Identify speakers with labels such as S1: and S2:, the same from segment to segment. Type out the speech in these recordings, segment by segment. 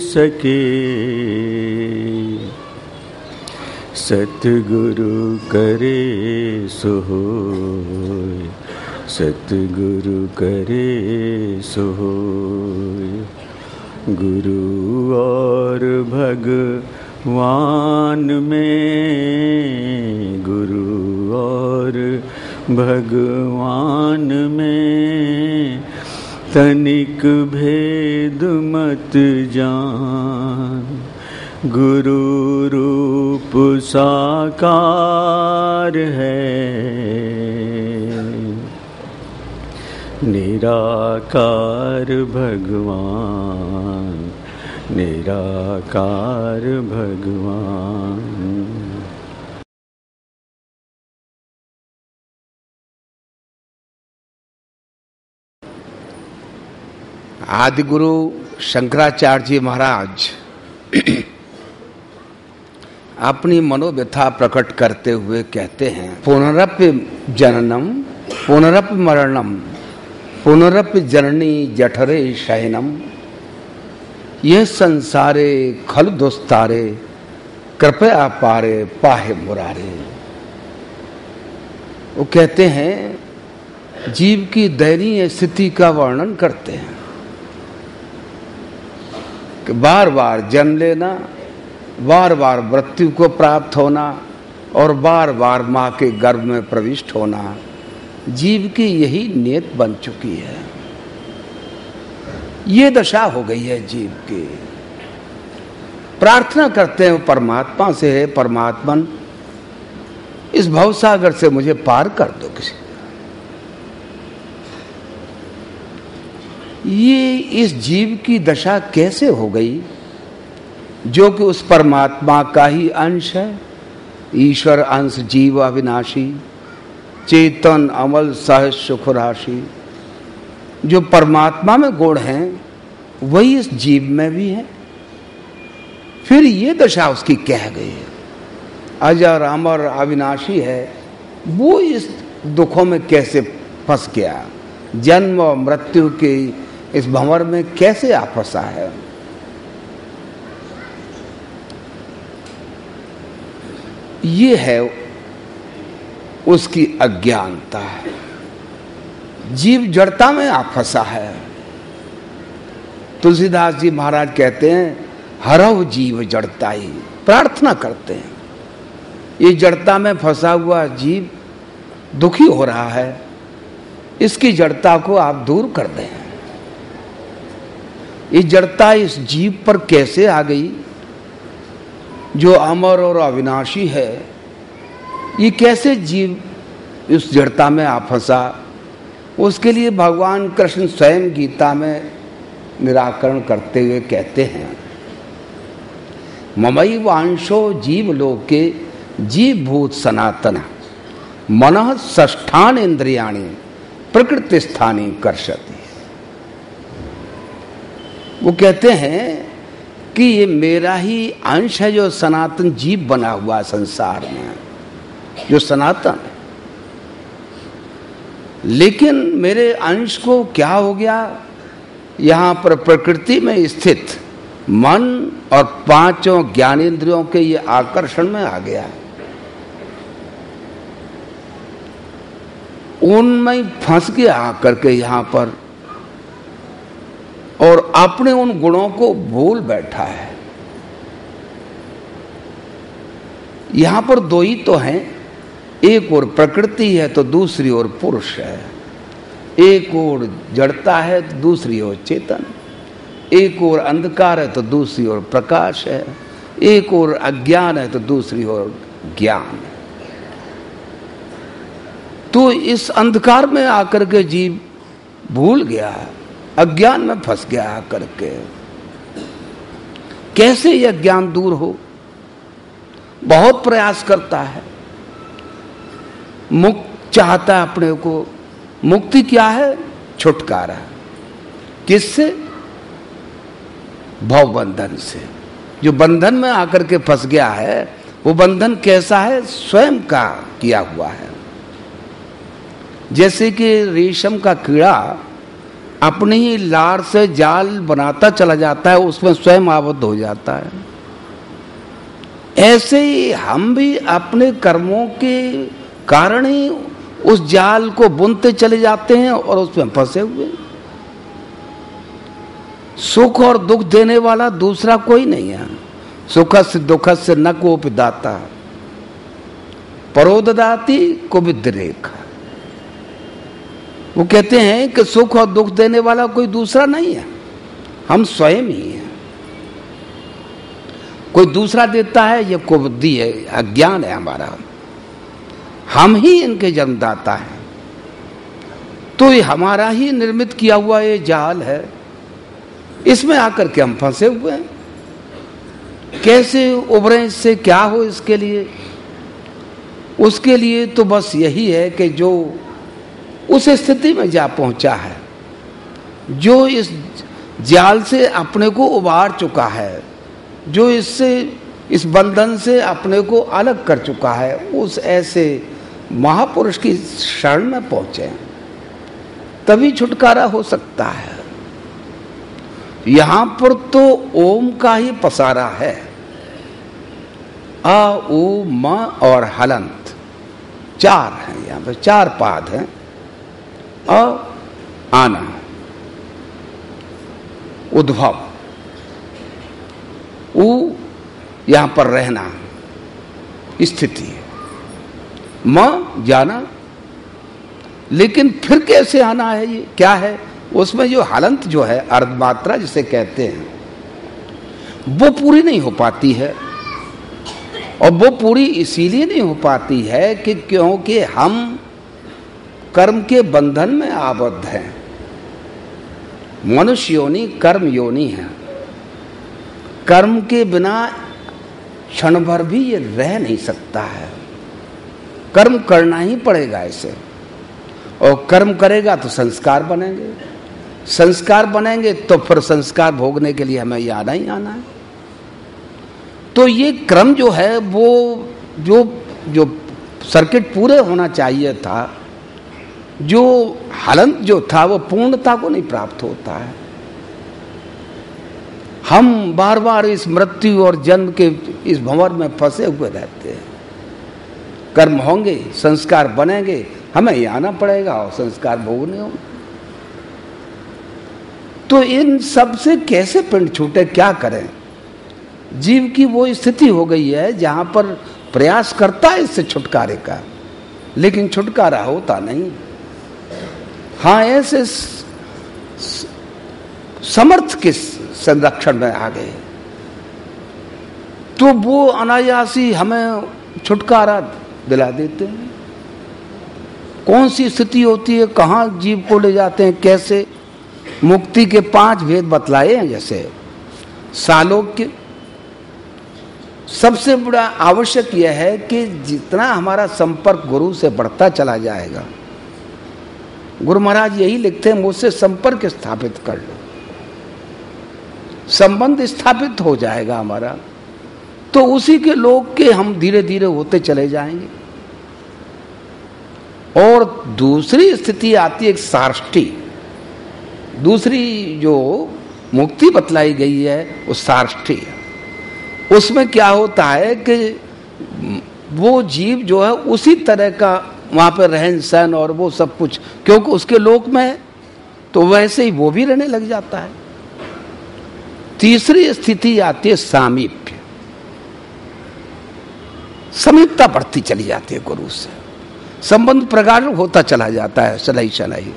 S1: सके सतगुरु करे सो होय, सतगुरु करे सो होय। गुरु और भगवान में, गुरु और भगवान में तनिक भेद मत जान। गुरु रूप साकार है, निराकार भगवान, निराकार भगवान।
S2: आदि गुरु शंकराचार्य जी महाराज अपनी मनोव्यथा प्रकट करते हुए कहते हैं, पुनरपि जननम पुनरपि मरणम पुनरपि जननी जठरे शयनम, यह संसारे खल दुस्तारे कृपया पारे पाहे मुरारे। वो कहते हैं, जीव की दयनीय स्थिति का वर्णन करते हैं कि बार बार जन्म लेना, बार बार मृत्यु को प्राप्त होना और बार बार माँ के गर्भ में प्रविष्ट होना, जीव की यही नियत बन चुकी है। ये दशा हो गई है जीव की। प्रार्थना करते हैं परमात्मा से, है परमात्मन इस भवसागर से मुझे पार कर दो किसी। ये इस जीव की दशा कैसे हो गई, जो कि उस परमात्मा का ही अंश है। ईश्वर अंश जीव अविनाशी, चेतन अमल सहज सुख राशि। जो परमात्मा में गुण हैं वही इस जीव में भी है। फिर ये दशा उसकी कह गई है। अजर अमर अविनाशी है, वो इस दुखों में कैसे फंस गया, जन्म और मृत्यु के इस भंवर में कैसे आ फंसा है। ये है उसकी अज्ञानता। जीव जड़ता में आ फंसा है। तुलसीदास जी महाराज कहते हैं, हरव जीव जड़ताई। प्रार्थना करते हैं, ये जड़ता में फंसा हुआ जीव दुखी हो रहा है, इसकी जड़ता को आप दूर कर दें। ये जड़ता इस जीव पर कैसे आ गई, जो अमर और अविनाशी है, ये कैसे जीव इस जड़ता में आ फंसा। उसके लिए भगवान कृष्ण स्वयं गीता में निराकरण करते हुए कहते हैं, ममई वांशो जीव लोके जीव भूत सनातन मनः षष्ठान इंद्रियाणि प्रकृति स्थानी कर्षति। वो कहते हैं कि ये मेरा ही अंश है जो सनातन जीव बना हुआ संसार में, जो सनातन है। लेकिन मेरे अंश को क्या हो गया, यहाँ पर प्रकृति में स्थित मन और पांचों ज्ञानेंद्रियों के ये आकर्षण में आ गया। उनमें फंस गया आकर के यहाँ पर, और अपने उन गुणों को भूल बैठा है। यहां पर दो ही तो हैं, एक ओर प्रकृति है तो दूसरी ओर पुरुष है। एक ओर जड़ता है तो दूसरी ओर चेतन। एक ओर अंधकार है तो दूसरी ओर प्रकाश है। एक ओर अज्ञान है तो दूसरी ओर ज्ञान है। तो इस अंधकार में आकर के जीव भूल गया, अज्ञान में फंस गया आकर के। कैसे यह ज्ञान दूर हो, बहुत प्रयास करता है, मुक्त चाहता है अपने को। मुक्ति क्या है? छुटकारा। किससे? भव बंधन से। जो बंधन में आकर के फंस गया है, वो बंधन कैसा है? स्वयं का किया हुआ है। जैसे कि रेशम का कीड़ा अपनी ही लार से जाल बनाता चला जाता है, उसमें स्वयं आबद्ध हो जाता है। ऐसे ही हम भी अपने कर्मों के कारण ही उस जाल को बुनते चले जाते हैं और उसमें फंसे हुए। सुख और दुख देने वाला दूसरा कोई नहीं है। सुखस्य दुखस्य न कोपि दाता परोददाति कुबिद रेखा। वो कहते हैं कि सुख और दुख देने वाला कोई दूसरा नहीं है, हम स्वयं ही हैं। कोई दूसरा देता है ये कुबुद्धि है, अज्ञान है हमारा। हम ही इनके जन्मदाता हैं। तो ये हमारा ही निर्मित किया हुआ ये जाल है, इसमें आकर के हम फंसे हुए हैं। कैसे उभरें इससे, क्या हो इसके लिए? उसके लिए तो बस यही है कि जो उस स्थिति में जा पहुंचा है, जो इस जाल से अपने को उबार चुका है, जो इससे इस बंधन से अपने को अलग कर चुका है, उस ऐसे महापुरुष की शरण में पहुंचे, तभी छुटकारा हो सकता है। यहां पर तो ओम का ही पसारा है। अ उ म और हलंत चार हैं, यहां पर चार पाद हैं। अ आना, उद्भव, उ यहां पर रहना, स्थिति है, म जाना। लेकिन फिर कैसे आना है, ये क्या है? उसमें जो हलंत जो है, अर्धमात्रा जिसे कहते हैं, वो पूरी नहीं हो पाती है। और वो पूरी इसीलिए नहीं हो पाती है कि क्योंकि हम कर्म के बंधन में आबद्ध हैं। मनुष्य योनि कर्म योनि है। कर्म के बिना क्षण भर भी ये रह नहीं सकता है। कर्म करना ही पड़ेगा इसे, और कर्म करेगा तो संस्कार बनेंगे, संस्कार बनेंगे तो फिर संस्कार भोगने के लिए हमें ये आना ही आना है। तो ये क्रम जो है, वो जो सर्किट पूरे होना चाहिए था, जो हलंत जो था, वो पूर्णता को नहीं प्राप्त होता है। हम बार बार इस मृत्यु और जन्म के इस भंवर में फंसे हुए रहते हैं। कर्म होंगे, संस्कार बनेंगे, हमें ये आना पड़ेगा और संस्कार भोगने होंगे। तो इन सब से कैसे पिंड छूटे, क्या करें? जीव की वो स्थिति हो गई है जहां पर प्रयास करता है इससे छुटकारे का, लेकिन छुटकारा होता नहीं। हाँ, ऐसे समर्थ के संरक्षण में आ गए तो वो अनायासी हमें छुटकारा दिला देते हैं। कौन सी स्थिति होती है, कहाँ जीव को ले जाते हैं, कैसे? मुक्ति के 5 भेद बतलाए हैं। जैसे सालोक्य, सबसे बड़ा आवश्यक यह है कि जितना हमारा संपर्क गुरु से बढ़ता चला जाएगा, गुरु महाराज यही लिखते हैं, मुझसे संपर्क स्थापित कर लो, संबंध स्थापित हो जाएगा हमारा, तो उसी के लोग के हम धीरे धीरे होते चले जाएंगे। और दूसरी स्थिति आती है एक सार्ष्टी। दूसरी जो मुक्ति बतलाई गई है वो सार्ष्टी है। उसमें क्या होता है कि वो जीव जो है उसी तरह का वहां पर रहन सहन और वो सब कुछ, क्योंकि उसके लोक में है, तो वैसे ही वो भी रहने लग जाता है। तीसरी स्थिति आती है सामीप्य। समीपता बढ़ती चली जाती है गुरु से, संबंध प्रगाढ़ होता चला जाता है सलाई सलाई,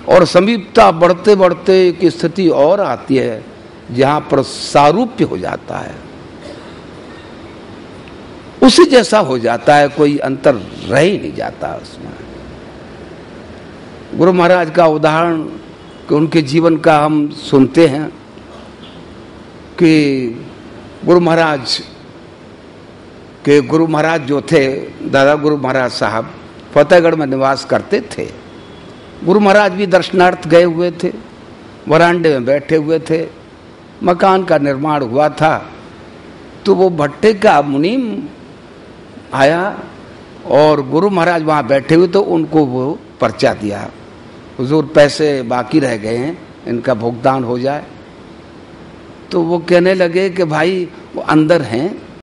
S2: और समीपता बढ़ते बढ़ते एक स्थिति और आती है जहां पर सारूप्य हो जाता है, उसी जैसा हो जाता है, कोई अंतर रह ही नहीं जाता उसमें। गुरु महाराज का उदाहरण कि उनके जीवन का हम सुनते हैं कि गुरु महाराज जो थे, दादा गुरु महाराज साहब फतेहगढ़ में निवास करते थे। गुरु महाराज भी दर्शनार्थ गए हुए थे, वरांडे में बैठे हुए थे, मकान का निर्माण हुआ था, तो वो भट्टे का मुनीम आया और गुरु महाराज वहाँ बैठे हुए, तो उनको वो पर्चा दिया हुजूर पैसे बाकी रह गए हैं, इनका भुगतान हो जाए। तो वो कहने लगे कि भाई वो अंदर हैं,